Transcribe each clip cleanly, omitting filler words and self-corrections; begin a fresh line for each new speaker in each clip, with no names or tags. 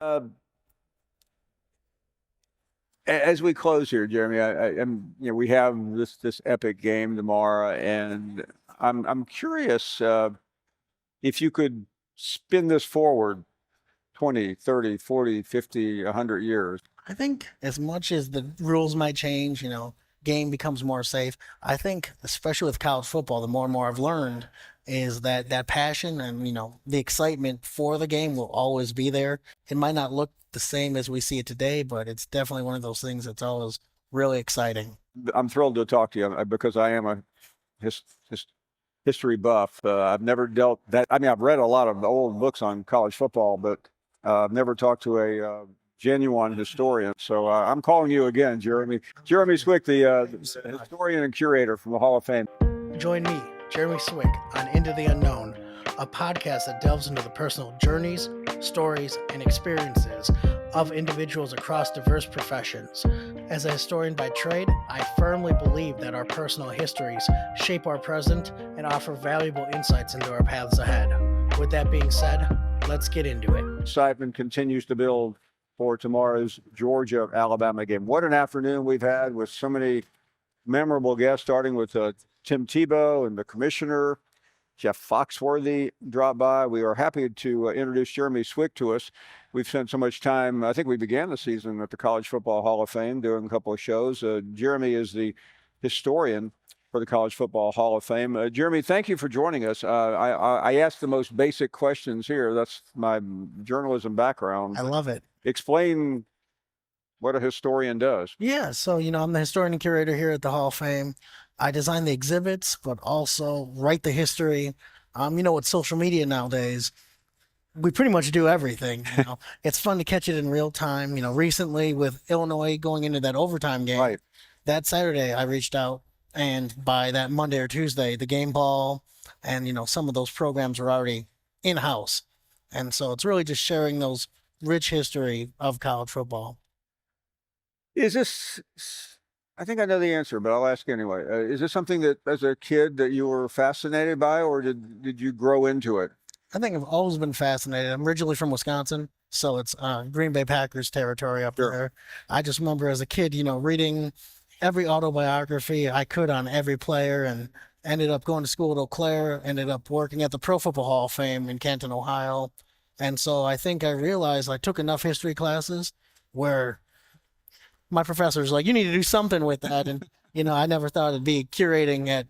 Uh, as we close here, Jeremy, we have this epic game tomorrow, and I'm curious if you could spin this forward 20, 30, 40, 50, 100 years.
I think as much as the rules might change, game becomes more safe. I think, especially with college football, the more and more I've learned is that passion and, the excitement for the game will always be there. It might not look the same as we see it today, but it's definitely one of those things that's always really exciting.
I'm thrilled to talk to you because I am a his, his, history buff. I've never dealt that. I mean, I've read a lot of old books on college football, but I've never talked to a genuine historian. So I'm calling you again, Jeremy. Jeremy Swick, the historian and curator from the Hall of Fame.
Join me, Jeremy Swick, on Into the Unknown, a podcast that delves into the personal journeys, stories, and experiences of individuals across diverse professions. As a historian by trade, I firmly believe that our personal histories shape our present and offer valuable insights into our paths ahead. With that being said, let's get into it.
Excitement continues to build for tomorrow's Georgia-Alabama game. What an afternoon we've had with so many memorable guests, starting with Tim Tebow and the commissioner. Jeff Foxworthy dropped by. We are happy to introduce Jeremy Swick to us. We've spent so much time, I think we began the season at the College Football Hall of Fame doing a couple of shows. Jeremy is the historian for the College Football Hall of Fame. Jeremy, thank you for joining us. I asked the most basic questions here. That's my journalism background.
I love it.
Explain what a historian does.
Yeah, so, I'm the historian and curator here at the Hall of Fame. I design the exhibits, but also write the history. With social media nowadays, we pretty much do everything. It's fun to catch it in real time. Recently with Illinois going into that overtime game,
Right.
That Saturday I reached out, and by that Monday or Tuesday, the game ball and, some of those programs were already in-house. And so it's really just sharing those rich history of college football.
Is this, I think I know the answer, but I'll ask anyway. Is this something that as a kid that you were fascinated by, or did you grow into it?
I think I've always been fascinated. I'm originally from Wisconsin, so it's Green Bay Packers territory up
Sure.
there. I just remember as a kid, reading every autobiography I could on every player, and ended up going to school at Eau Claire, ended up working at the Pro Football Hall of Fame in Canton, Ohio. And so I think I realized I took enough history classes where my professor was like, you need to do something with that. And, I never thought it'd be curating at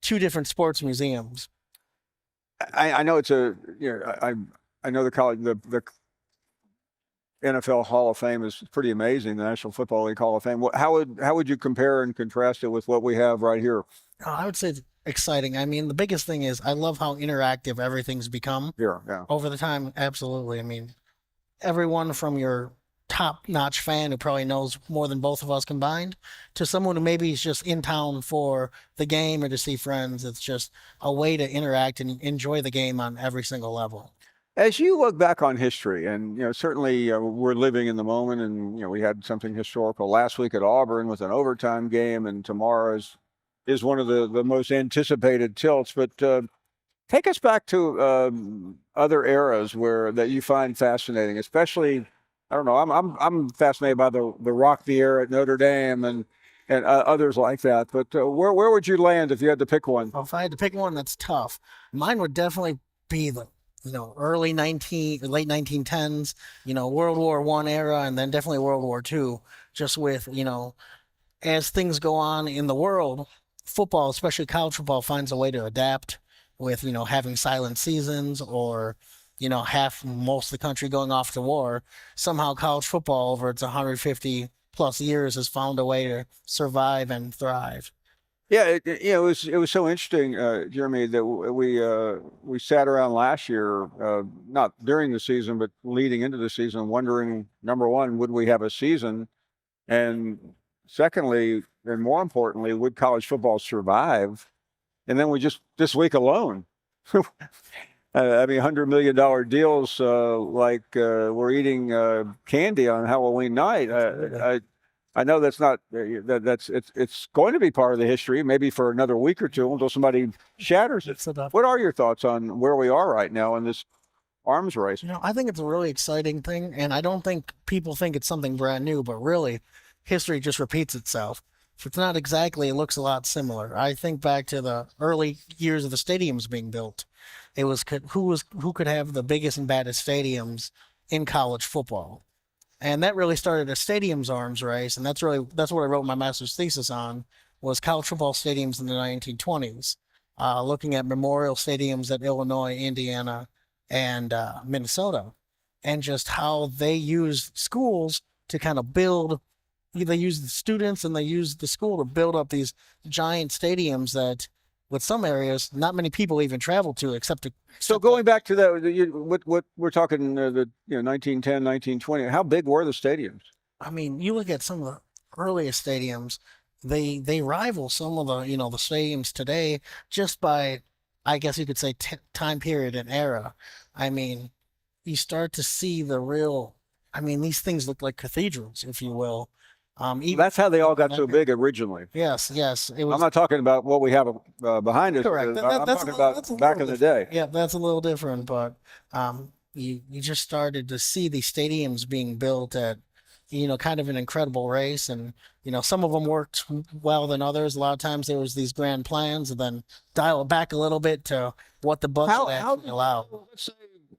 two different sports museums.
I know it's I know the college, the NFL Hall of Fame is pretty amazing. The National Football League Hall of Fame. How would you compare and contrast it with what we have right here?
I would say it's exciting. I mean, the biggest thing is I love how interactive everything's become
Here, yeah.
over the time. Absolutely. I mean, everyone from your top-notch fan who probably knows more than both of us combined to someone who maybe is just in town for the game or to see friends. It's just a way to interact and enjoy the game on every single level.
As you look back on history, and certainly we're living in the moment, and we had something historical last week at Auburn with an overtime game, and tomorrow is one of the most anticipated tilts. But take us back to other eras where that you find fascinating, especially. I don't know. I'm fascinated by the Rock the Air at Notre Dame and others like that. But where would you land if you had to pick one?
Well, if I had to pick one, that's tough. Mine would definitely be the late 1910s, World War I era, and then definitely World War II. Just with as things go on in the world, football, especially college football, finds a way to adapt with having silent seasons or most of the country going off to war. Somehow college football over its 150 plus years has found a way to survive and thrive.
Yeah, it was so interesting, Jeremy, that we sat around last year, not during the season, but leading into the season, wondering, number one, would we have a season, and secondly, and more importantly, would college football survive? And then we just this week alone. I mean, $100 million deals like we're eating candy on Halloween night. I know that's not it's going to be part of the history, maybe for another week or two until somebody shatters it. What are your thoughts on where we are right now in this arms race.
I think it's a really exciting thing, and I don't think people think it's something brand new, but really, history just repeats itself. If it's not exactly, it looks a lot similar. I think back to the early years of the stadiums being built. It was who could have the biggest and baddest stadiums in college football, and that really started a stadiums arms race, and that's what I wrote my master's thesis on, was college football stadiums in the 1920s, looking at memorial stadiums at Illinois, Indiana, and Minnesota, and just how they used schools to kind of build. They used the students and they used the school to build up these giant stadiums that, with some areas, not many people even travel to, except to.
So going back to that, what we're talking, 1910, 1920. How big were the stadiums?
I mean, you look at some of the earliest stadiums, they rival some of the the stadiums today just by, I guess you could say, time period and era. I mean, you start to see the real. I mean, these things look like cathedrals, if you will. Even
That's how they all got so big originally.
yes, yes, it
I'm
was
not talking about what we have behind us.
correct.
I'm
That's
talking
that's
about back in the day.
Yeah, that's a little different, but you just started to see these stadiums being built at kind of an incredible race, and some of them worked well than others. A lot of times there was these grand plans, and then dial it back a little bit to what the budget
How
actually allowed.
let's say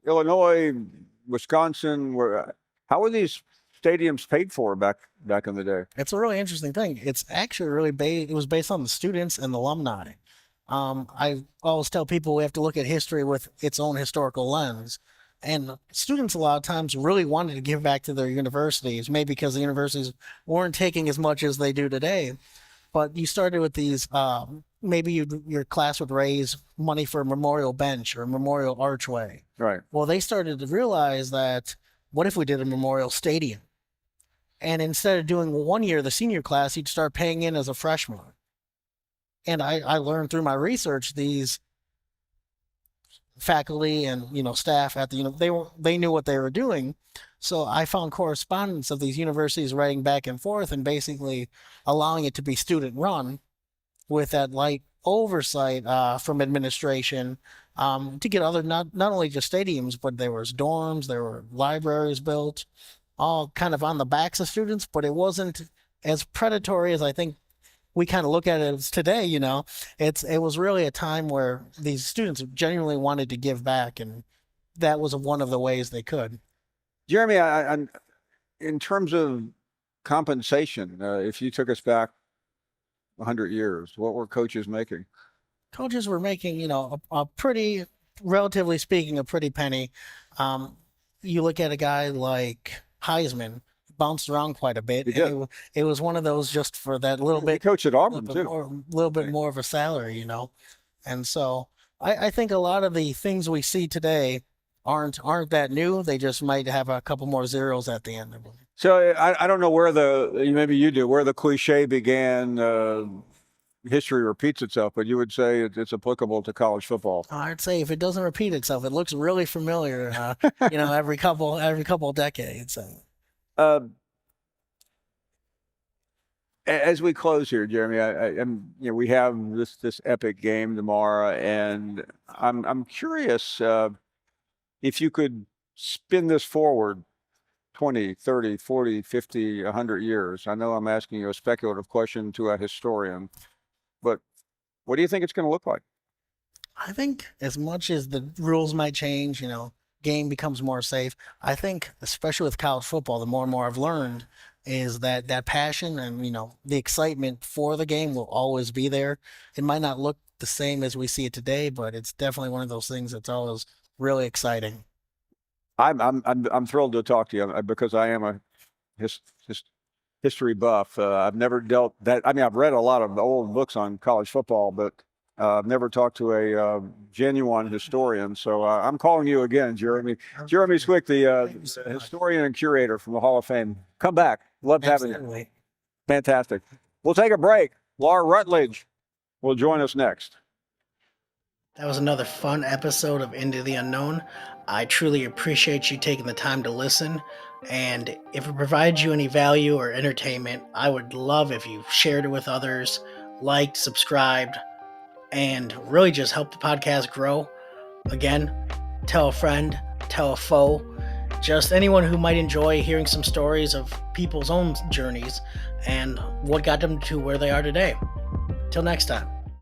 Illinois, Wisconsin, how were these stadiums paid for back in the day?
It's a really interesting thing. It's actually it was based on the students and the alumni. I always tell people we have to look at history with its own historical lens. And students a lot of times really wanted to give back to their universities, maybe because the universities weren't taking as much as they do today. But you started with these, maybe your class would raise money for a memorial bench or a memorial archway.
Right.
Well, they started to realize that, what if we did a memorial stadium? And instead of doing 1 year, the senior class, you'd start paying in as a freshman. And I learned through my research, these faculty and staff at the they knew what they were doing. So I found correspondence of these universities writing back and forth and basically allowing it to be student run, with that light oversight from administration, to get other, not only just stadiums, but there was dorms, there were libraries built, all kind of on the backs of students, but it wasn't as predatory as I think we kind of look at it as today. It was really a time where these students genuinely wanted to give back, and that was one of the ways they could.
Jeremy, in terms of compensation, if you took us back 100 years, what were coaches making?
Coaches were making, a pretty, relatively speaking, a pretty penny. You look at a guy like Heisman, bounced around quite a bit. And it was one of those just for that little bit.
Coach at Auburn too.
Little bit more of a salary, And so I think a lot of the things we see today aren't that new. They just might have a couple more zeros at the end of them.
So I don't know where maybe you do, where the cliche began. History repeats itself, but you would say it's applicable to college football.
I'd say if it doesn't repeat itself, it looks really familiar. Every couple decades.
As we close here, Jeremy, we have this epic game tomorrow, and I'm curious if you could spin this forward 20, 30, 40, 50, 100 years. I know I'm asking you a speculative question to a historian, but what do you think it's going to look like?
I think as much as the rules might change, game becomes more safe. I think, especially with college football, the more and more I've learned is that passion and, the excitement for the game will always be there. It might not look the same as we see it today, but it's definitely one of those things that's always really exciting.
I'm thrilled to talk to you because I am a history buff. I've never dealt that. I mean, I've read a lot of the old books on college football, but I've never talked to a genuine historian. So I'm calling you again, Jeremy. Jeremy Swick, the historian and curator from the Hall of Fame. Come back. Love having you. Fantastic. We'll take a break. Laura Rutledge will join us next.
That was another fun episode of Into the Unknown. I truly appreciate you taking the time to listen. And if it provides you any value or entertainment, I would love if you shared it with others, liked, subscribed, and really just help the podcast grow. Again, tell a friend. tell a foe, just anyone who might enjoy hearing some stories of people's own journeys and what got them to where they are today. Till next time.